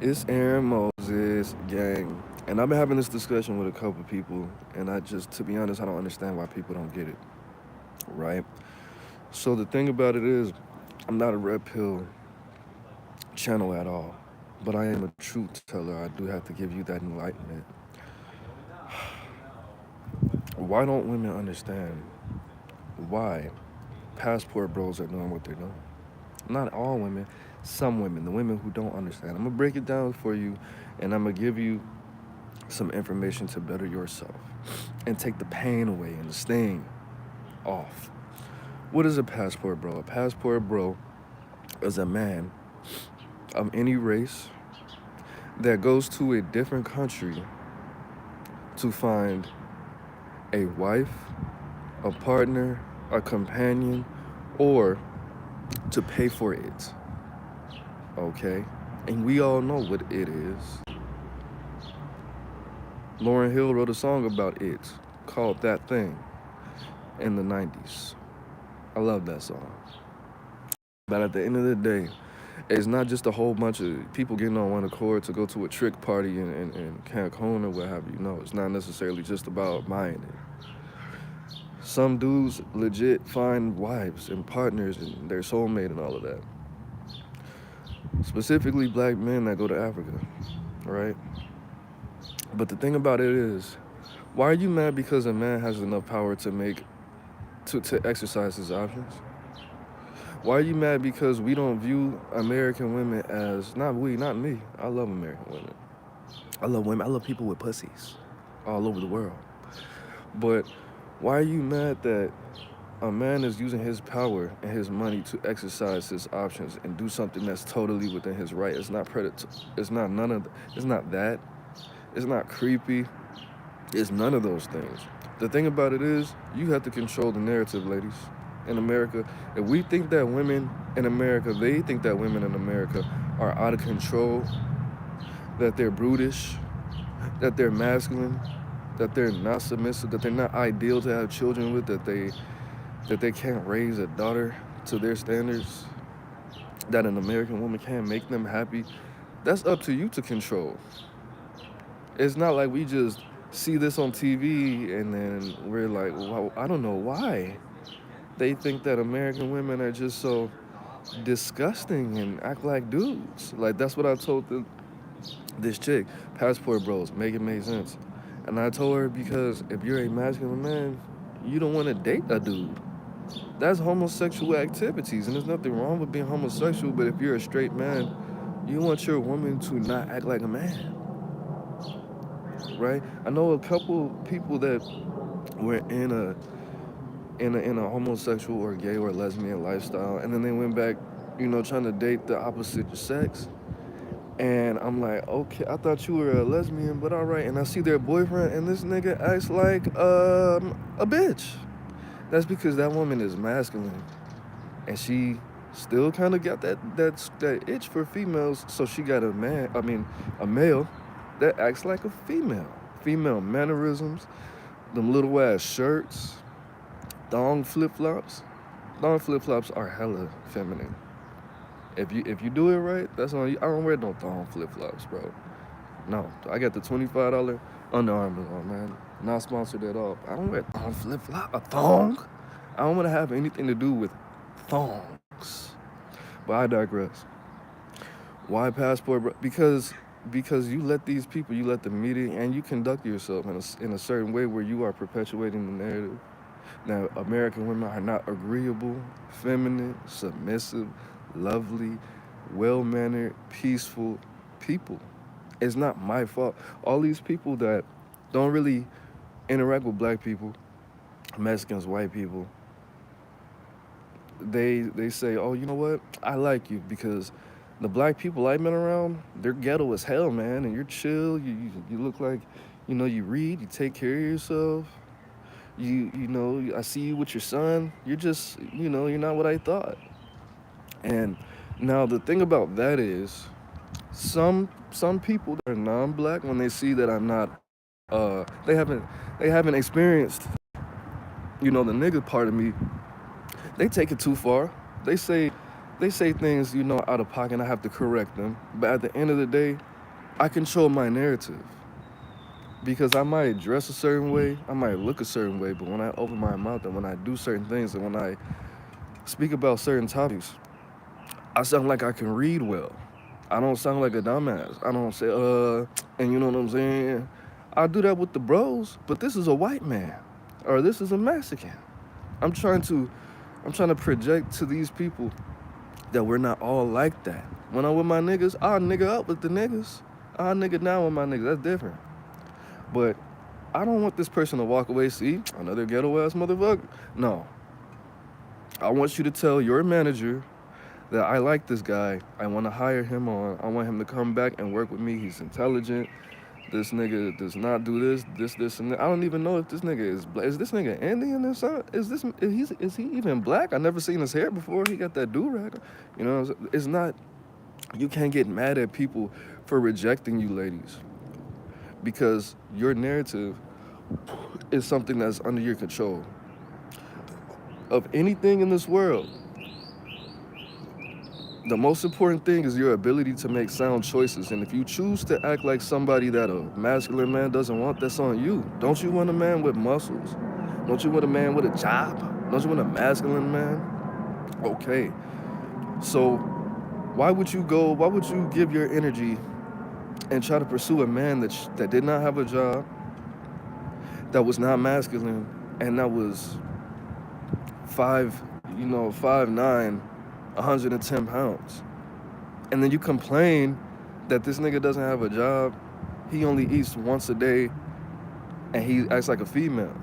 It's Aaron Moses, gang. And I've been having this discussion with a couple people, and to be honest, I don't understand why people don't get it, right? So the thing about it is, I'm not a red pill channel at all, but I am a truth teller. I do have to give you that enlightenment. Why don't women understand why passport bros are doing what they're doing? Not all women, some women, the women who don't understand. I'm gonna break it down for you, and I'm gonna give you some information to better yourself and take the pain away and the sting off. What is a passport bro? A passport bro is a man of any race that goes to a different country to find a wife, a partner, a companion, or to pay for it. Okay? And we all know what it is. Lauryn Hill wrote a song about it called That Thing in the 90s. I love that song. But at the end of the day, it's not just a whole bunch of people getting on one accord to go to a trick party in Cancun or what have you. No, it's not necessarily just about buying it. Some dudes legit find wives and partners and their soulmate and all of that. Specifically, black men that go to Africa, right? But the thing about it is, why are you mad because a man has enough power to exercise his options? Why are you mad because we don't view American women as not we, not me. I love American women. I love women. I love people with pussies all over the world. But why are you mad that a man is using his power and his money to exercise his options and do something that's totally within his right? It's not predator. It's not none of. It's not that. It's not creepy. It's none of those things. The thing about it is, you have to control the narrative, ladies. In America, if we think that women in America, they think that women in America are out of control, that they're brutish, that they're masculine, that they're not submissive, that they're not ideal to have children with, that they can't raise a daughter to their standards, that an American woman can't make them happy, that's up to you to control. It's not like we just see this on TV and then we're like, well, I don't know why. They think that American women are just so disgusting and act like dudes. Like that's what I told this chick, passport bros, make it make sense. And I told her because if you're a masculine man, you don't want to date a dude. That's homosexual activities, and there's nothing wrong with being homosexual. But if you're a straight man, you want your woman to not act like a man, right? I know a couple people that were in a homosexual or gay or lesbian lifestyle, and then they went back, trying to date the opposite sex. And I'm like, okay, I thought you were a lesbian, but all right. And I see their boyfriend, and this nigga acts like a bitch. That's because that woman is masculine, and she still kind of got that itch for females. So she got a male that acts like a female. Female mannerisms, them little ass shirts, thong flip flops. Thong flip flops are hella feminine. If you do it right, that's on you. I don't wear no thong flip flops, bro. No, I got the $25 Under Armour on, man. Not sponsored at all. I don't wear thong flip flop. A thong? I don't want to have anything to do with thongs. But I digress. Why passport, bro? Because you let these people, you let the media, and you conduct yourself in a certain way where you are perpetuating the narrative. Now, American women are not agreeable, feminine, submissive, lovely, well mannered, peaceful people. It's not my fault. All these people that don't really interact with black people, Mexicans, white people, they say, oh, you know what? I like you because the black people I've been around, they're ghetto as hell, man, and you're chill. You look like, you read, you take care of yourself. I see you with your son. You're just, you're not what I thought. And now the thing about that is, some people that are non-black, when they see that I'm not, they haven't experienced, the nigga part of me. They take it too far. They say They say things, you know, out of pocket and I have to correct them. But at the end of the day, I control my narrative. Because I might dress a certain way, I might look a certain way, but when I open my mouth and when I do certain things and when I speak about certain topics, I sound like I can read well. I don't sound like a dumbass. I don't say, and you know what I'm saying? I do that with the bros, but this is a white man or this is a Mexican. I'm trying to I'm trying to project to these people that we're not all like that. When I'm with my niggas, I'll nigga up with the niggas. I'll nigga down with my niggas. That's different. But I don't want this person to walk away, see, another ghetto ass motherfucker. No. I want you to tell your manager that I like this guy. I want to hire him on. I want him to come back and work with me. He's intelligent. This nigga does not do this, and that. I don't even know if this nigga is black. Is this nigga Indian or something? Is he even black? I never seen his hair before. He got that do-rag. You know, it's not, you can't get mad at people for rejecting you, ladies, because your narrative is something that's under your control. Of anything in this world, the most important thing is your ability to make sound choices. And if you choose to act like somebody that a masculine man doesn't want, that's on you. Don't you want a man with muscles? Don't you want a man with a job? Don't you want a masculine man? Okay. So why would you give your energy and try to pursue a man that did not have a job, that was not masculine, and that was 5'9", 110 pounds. And then you complain that this nigga doesn't have a job, he only eats once a day, and he acts like a female.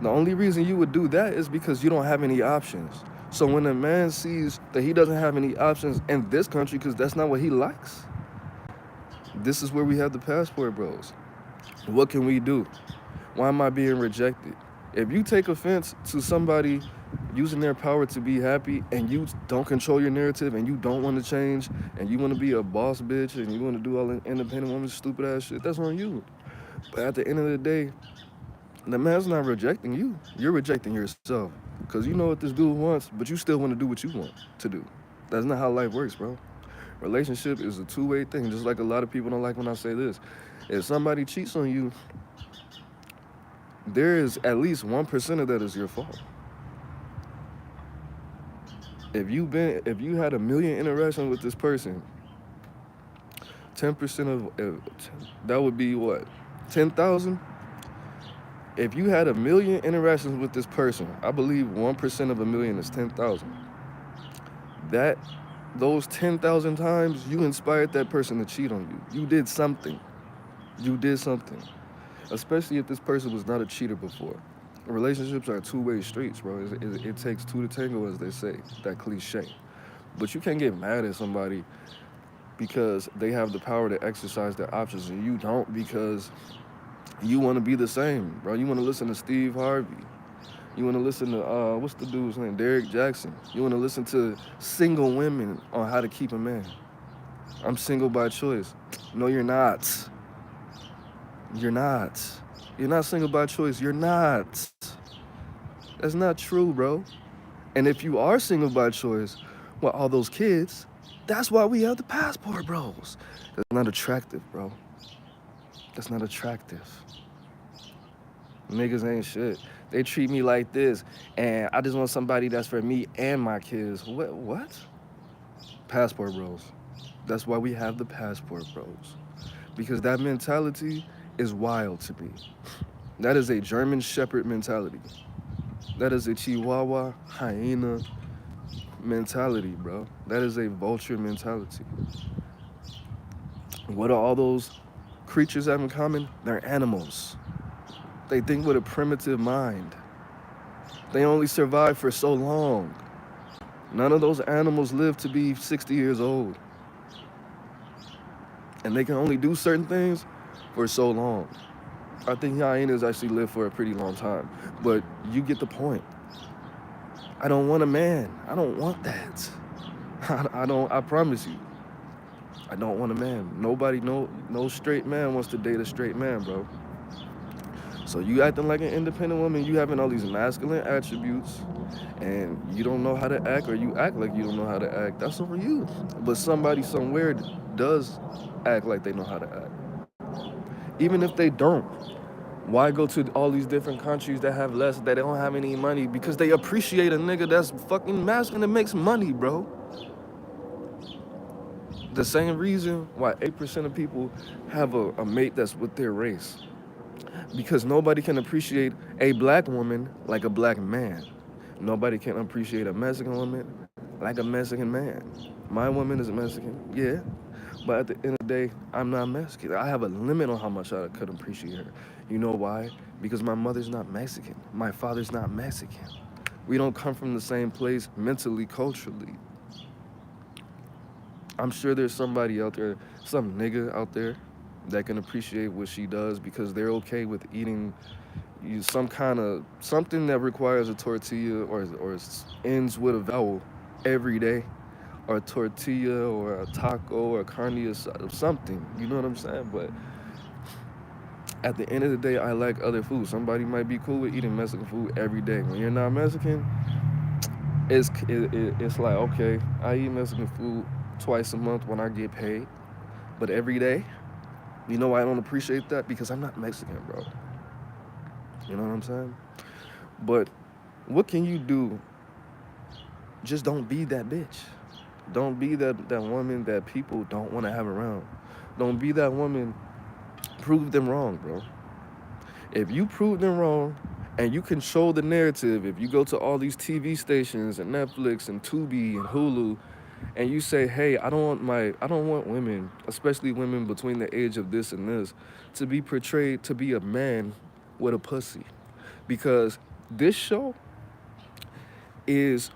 The only reason you would do that is because you don't have any options. So when a man sees that he doesn't have any options in this country because that's not what he likes, this is where we have the passport bros. What can we do? Why am I being rejected? If you take offense to somebody using their power to be happy and you don't control your narrative and you don't want to change and you want to be a boss bitch and you want to do all the independent woman stupid ass shit, that's on you. But at the end of the day, the man's not rejecting you. You're rejecting yourself because you know what this dude wants, but you still want to do what you want to do. That's not how life works, bro. Relationship is a two-way thing, just like a lot of people don't like when I say this. If somebody cheats on you, there is at least 1% of that is your fault. If you had 1 million interactions with this person, 10% of that would be what? 10,000? If you had 1 million interactions with this person, I believe 1% of 1 million is 10,000. Those 10,000 times you inspired that person to cheat on you. You did something. You did something. Especially if this person was not a cheater before. Relationships are two-way streets, bro. It takes two to tango, as they say, that cliche. But you can't get mad at somebody because they have the power to exercise their options and you don't, because you want to be the same, bro. You want to listen to Steve Harvey. You want to listen to, what's the dude's name? Derek Jackson. You want to listen to single women on how to keep a man. I'm single by choice. No, you're not. You're not. You're not single by choice. You're not. That's not true, bro. And if you are single by choice, well, all those kids, that's why we have the passport, bros. That's not attractive, bro. That's not attractive. Niggas ain't shit. They treat me like this, and I just want somebody that's for me and my kids. What? Passport bros. That's why we have the passport bros. Because that mentality is wild to me. That is a German Shepherd mentality. That is a Chihuahua hyena mentality, bro. That is a vulture mentality. What do all those creatures have in common? They're animals. They think with a primitive mind. They only survive for so long. None of those animals live to be 60 years old. And they can only do certain things for so long. I think hyenas actually live for a pretty long time. But you get the point. I don't want a man. I don't want that. I promise you. I don't want a man. No straight man wants to date a straight man, bro. So you acting like an independent woman, you having all these masculine attributes, and you don't know how to act, or you act like you don't know how to act. That's on you. But somebody somewhere does act like they know how to act. Even if they don't, why go to all these different countries that have less, that don't have any money? Because they appreciate a nigga that's fucking masculine and makes money, bro. The same reason why 8% of people have a mate that's with their race. Because nobody can appreciate a black woman like a black man. Nobody can appreciate a Mexican woman like a Mexican man. My woman is Mexican, yeah, but at the end of the day, I'm not Mexican. I have a limit on how much I could appreciate her. You know why? Because my mother's not Mexican. My father's not Mexican. We don't come from the same place mentally, culturally. I'm sure there's somebody out there, some nigga out there, that can appreciate what she does because they're okay with eating some kind of something that requires a tortilla or ends with a vowel every day, or a tortilla or a taco or carne or something. You know what I'm saying? But at the end of the day, I like other food. Somebody might be cool with eating Mexican food every day. When you're not Mexican, it's like, okay, I eat Mexican food twice a month when I get paid, but every day, you know why I don't appreciate that? Because I'm not Mexican, bro. You know what I'm saying? But what can you do? Just don't be that bitch. Don't be that woman that people don't want to have around. Don't be that woman. Prove them wrong, bro. If you prove them wrong and you control the narrative, if you go to all these TV stations and Netflix and Tubi and Hulu and you say, hey, I don't want women, especially women between the age of this and this, to be portrayed to be a man with a pussy. Because this show is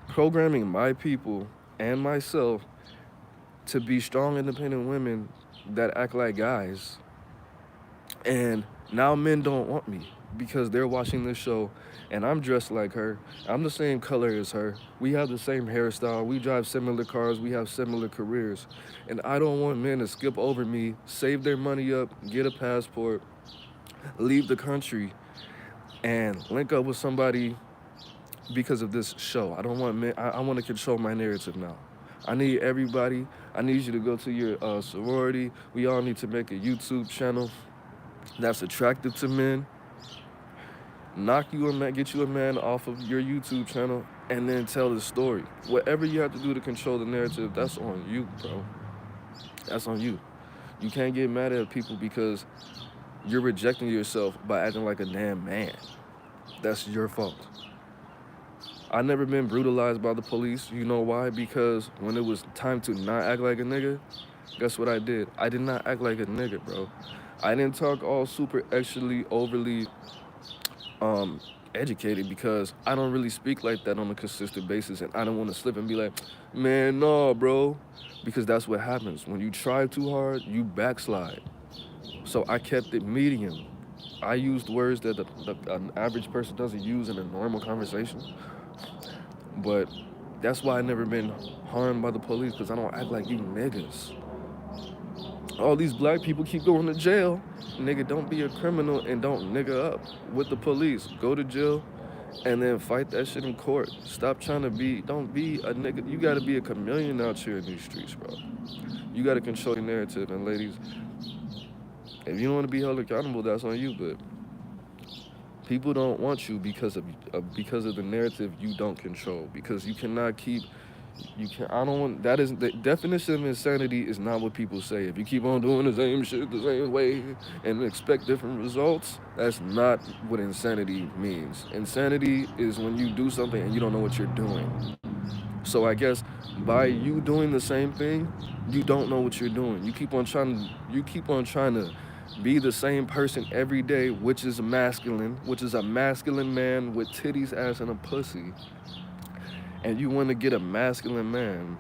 programming my people and myself to be strong, independent women that act like guys. And now men don't want me because they're watching this show and I'm dressed like her. I'm the same color as her. We have the same hairstyle. We drive similar cars. We have similar careers. And I don't want men to skip over me, save their money up, get a passport, leave the country, and link up with somebody because of this show. I don't want men. I want to control my narrative now. I need everybody. I need you to go to your sorority. We all need to make a YouTube channel that's attractive to men. Knock you a man, get you a man off of your YouTube channel, and then tell the story. Whatever you have to do to control the narrative, that's on you, bro. That's on you. You can't get mad at people because you're rejecting yourself by acting like a damn man. That's your fault. I never been brutalized by the police. You know why? Because when it was time to not act like a nigga, guess what I did? I did not act like a nigga, bro. I didn't talk all super extrally overly um educated because I don't really speak like that on a consistent basis, and I don't want to slip and be like, man, no, bro, because that's what happens when you try too hard, you backslide. So I kept it medium. I used words that an average person doesn't use in a normal conversation, but that's why I never been harmed by the police because I don't act like you niggas. All these black people keep going to jail. Nigga, don't be a criminal and don't nigga up with the police. Go to jail and then fight that shit in court. Stop trying to be, don't be a nigga. You gotta be a chameleon out here in these streets, bro. You gotta control your narrative. And ladies, if you don't want to be held accountable, that's on you. But people don't want you because of the narrative you don't control. Because you cannot keep you can I don't want that is the definition of insanity is not what people say. If you keep on doing the same shit the same way and expect different results, that's not what insanity means. Insanity is when you do something and you don't know what you're doing. So I guess by you doing the same thing, you don't know what you're doing. You keep on trying to be the same person every day, which is a masculine man with titties, ass, and a pussy, and you want to get a masculine man,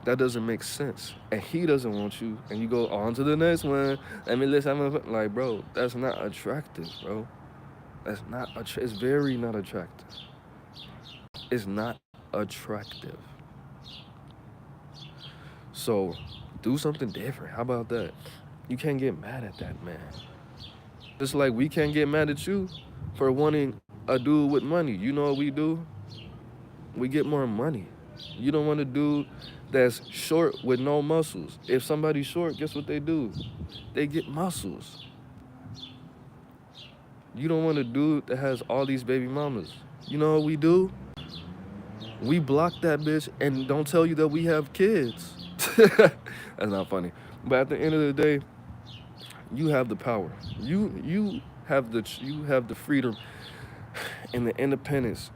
that doesn't make sense. And he doesn't want you, and you go on to the next one. Let me listen. Like, bro, that's not attractive, bro. It's very not attractive. It's not attractive. So, do something different. How about that? You can't get mad at that man. Just like we can't get mad at you for wanting a dude with money. You know what we do? We get more money. You don't want a dude that's short with no muscles. If somebody's short, guess what they do? They get muscles. You don't want a dude that has all these baby mamas. You know what we do? We block that bitch and don't tell you that we have kids. That's not funny. But at the end of the day, you have the power. You have the freedom and the independence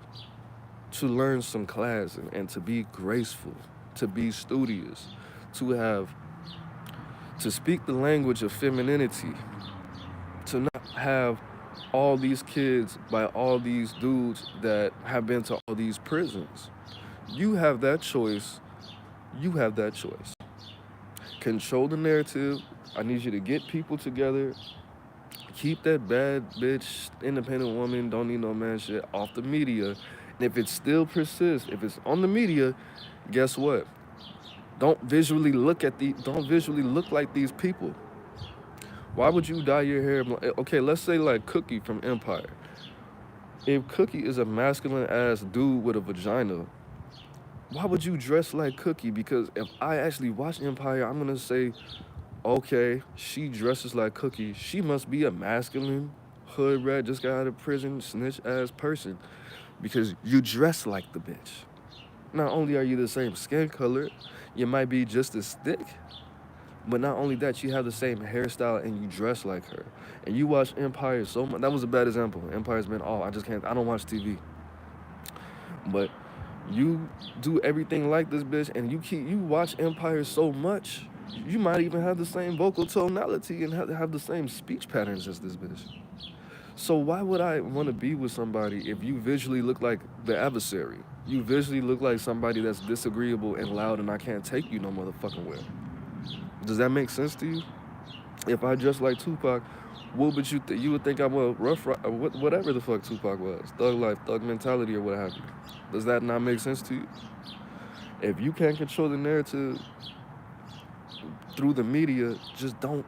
to learn some class and to be graceful, to be studious, to have to speak the language of femininity, to not have all these kids by all these dudes that have been to all these prisons. You have that choice. You have that choice. Control the narrative. I need you to get people together. Keep that bad bitch, independent woman, don't need no man shit off the media. And if it still persists, if it's on the media, guess what? Don't visually look like these people. Why would you dye your hair? Okay, let's say like Cookie from Empire. If Cookie is a masculine ass dude with a vagina, why would you dress like Cookie? Because if I actually watch Empire, I'm gonna say, okay, she dresses like Cookie. She must be a masculine, hood rat, just got out of prison, snitch ass person. Because you dress like the bitch. Not only are you the same skin color, you might be just as thick, but not only that, you have the same hairstyle and you dress like her. And you watch Empire so much. That was a bad example. Empire's been I just can't. I don't watch TV. But you do everything like this bitch, and you watch Empire so much, you might even have the same vocal tonality and have the same speech patterns as this bitch. So why would I want to be with somebody if you visually look like the adversary? You visually look like somebody that's disagreeable and loud, and I can't take you no motherfucking where. Does that make sense to you? If I dress like Tupac, what would you would think I'm a whatever the fuck Tupac was, thug life, thug mentality, or what have you. Does that not make sense to you? If you can't control the narrative through the media, just don't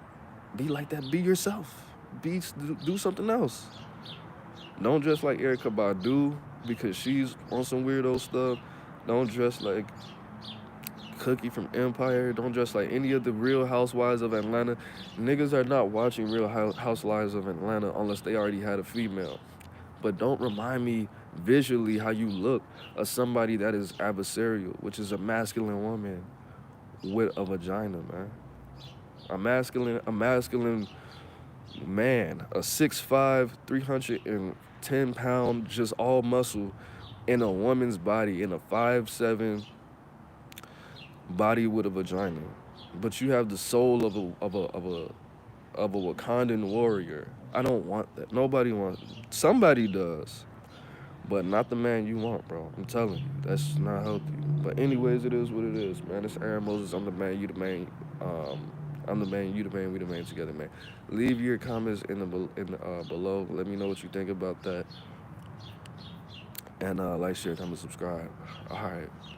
be like that. Be yourself. Do something else. Don't dress like Erica Badu because she's on some weirdo stuff. Don't dress like Cookie from Empire. Don't dress like any of the Real Housewives of Atlanta. Niggas are not watching Real Housewives of Atlanta unless they already had a female. But don't remind me visually how you look of somebody that is adversarial, which is a masculine woman with a vagina, man. A masculine man, a 6'5", 310 pound, just all muscle in a woman's body, in a 5'7" body with a vagina. But you have the soul of a Wakandan warrior. I don't want that. Nobody wants. Somebody does, but not the man you want, bro. I'm telling you, that's not healthy. But anyways, it is what it is, man. It's Aaron Moses. I'm the man. You the man. I'm the man. You the man. We the man together, man. Leave your comments below. Let me know what you think about that. And like, share, comment, subscribe. All right.